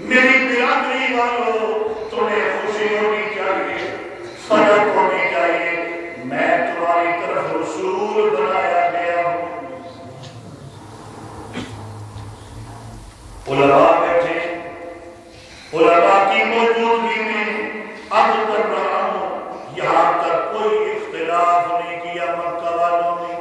میری برادری والوں تمہیں خوشی ہونی چاہیے، فرق ہونی چاہیے، میں تمہاری طرف رسول بنایا گیا ہوں۔ علماء بیٹھے، علماء کی موجودگی میں اب کر رہا ہوں، یہاں تک کوئی اختلاف نہیں کیا مکہ والوں نے،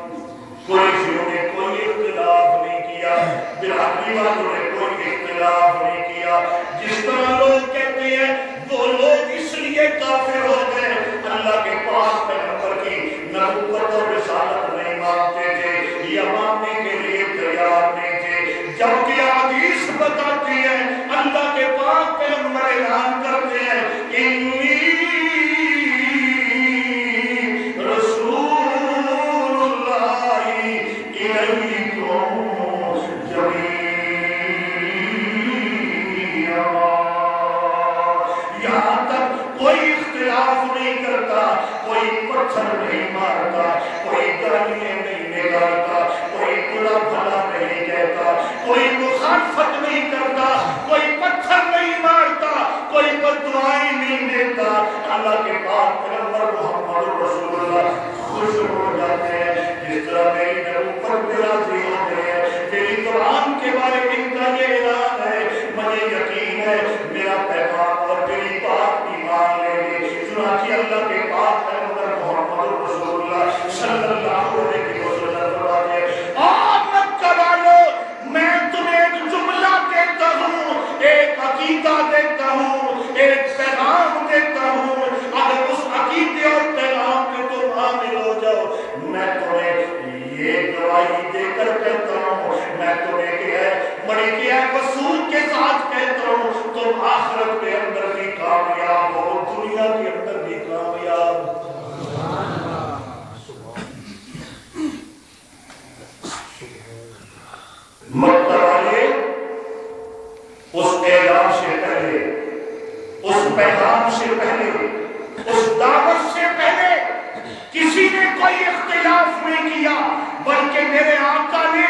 قریشیوں نے کوئی اختلاف نہیں کیا، برادری والوں نے کوئی اختلاف نہیں کیا۔ جس طرح لوگ کہتے ہیں وہ لوگ اس لیے کافر ہو گئے، اللہ کے پاک پیغمبر کی نبوت اور رسالت نہیں مانتے تھے یا ماننے کے لیے تیار نہیں تھے، جبکہ حدیث بتاتی ہے اللہ کے پاک پیغمبر اعلان کرتے ہیں انی رسول اللہ الیکم جمیعا۔ یہاں تک کوئی اختلاف نہیں کرتا، کوئی پتھر نہیں مارتا، کوئی گالیاں نہیں نکالتا، کوئی برا بھلا نہیں کہتا، کوئی مخالفت نہیں کرتا، کوئی پتھر نہیں مارتا، کوئی بددعائیں نہیں دیتا۔ اللہ کے پاک پیغمبر محمد رسول اللہ خوش ہو جاتے ہیں جس طرح میری نبوت پہ راضی ہو گئے ہیں، میری قرآن کے بارے میں ان کا یہ اعلان ہے، مجھے یقین ہے میرا پیغام اور میری بات ایمان لے گی۔ چنانچہ اللہ کے پاک پیغمبر محمد رسول اللہ صلی اللہ علیہ وسلم فرماتے ہیں مکہ والوں میں تمہیں ایک جملہ دیتا ہوں، ایک عقیدہ دیتا ہوں، ایک پیغام دیتا ہوں، اگر اس عقیدے اور پیغام میں تم عامل ہو جاؤ میں تمہیں یہ گواہی دے کر کہتا ہوں، میں تمہیں کہ ہے بڑی کہ ہے وصول کے ساتھ کہتا ہوں تم آخرت کے اندر بھی کامیاب ہو، دنیا کے اندر بھی کامیاب ہو۔ مکہ والے اس اعلان سے پہلے، اس پیغام سے پہلے، اس دعوت سے پہلے کسی نے کوئی اختلاف نہیں کیا، بلکہ میرے آقا نے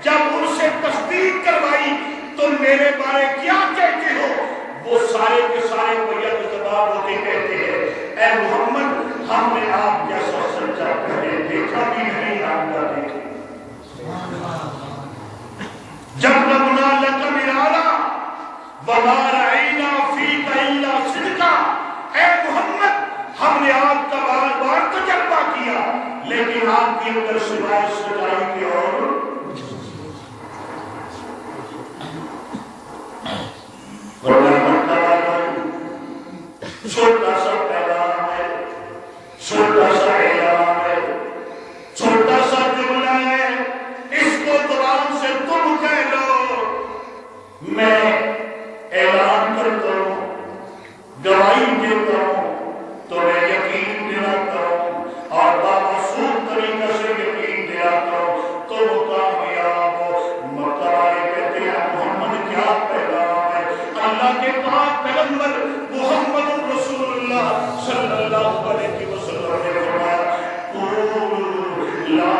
جب ان سے تصدیق کروائی تم میرے بارے کیا کہتے ہو، وہ سارے کے سارے بیعت زبان ہو کے کہتے ہیں اے محمد ہم نے آپ جیسا سچا پہلے دیکھا بھی نہیں آگا دیکھے۔ جربنا لک مرارا وما رأینا فیک الا صدقا، اے محمد ہم نے آپ کا بار بار تجربہ کیا لیکن آپ کے اندر سوائے سچائی کے اور چھوٹا سا پیغام ہے، چھوٹا سا اعلان ہے، چھوٹا سا جملہ ہے، اس کو قرآن سے تم کہہ لو، میں اعلان کرتا ہوں، گواہی دیتا ہوں، تمہیں یقین دلاتا ہوں اور بامسود طریقے سے یقین دلاتا ہوں، تم کامیاب ہو۔ مکہ والے کہتے ہیں محمد کیا پیغام ہے؟ اللہ کے پاک پیغمبر محمد رسول اللہ صلی اللہ علیہ وسلم نے فرمایا قول لا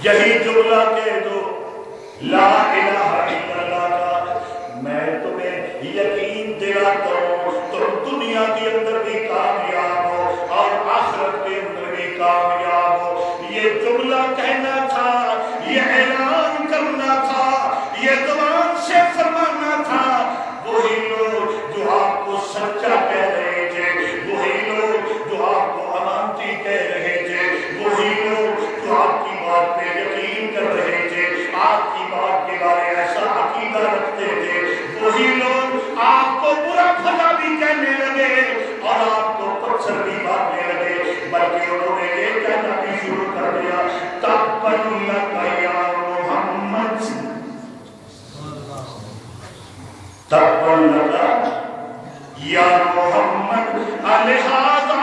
یہی جملہ کہہ دو لا الہ الا اللہ کا، میں تمہیں یقین دلاتا ہوں تم دنیا کے اندر بھی کامیاب ہو اور آخرت کے اندر بھی کامیاب ہو۔ یہ جملہ کہنا تھا، یہ اعلان کرنا تھا، یہ زبان سے فرمانا تھا، وہی لوگ جو آپ کو سچا کہہ رہے تھے، وہی لوگ جو آپ کو امانتی کہہ رہے تھے، وہی لوگ جو آپ کی بات پہ یقین کر رہے تھے، آپ کی بات کے بارے ایسا عقیدہ رکھتے تھے، وہی لوگ آپ کو برا بھلا بھی کہنے لگے اور آپ کو پتھر بھی مارنے لگے، بلکہ انہوں نے یہ کہنا بھی شروع کر دیا تبت لک یا محمد، تبت لک یا محمد، لہذا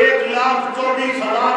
1,24,000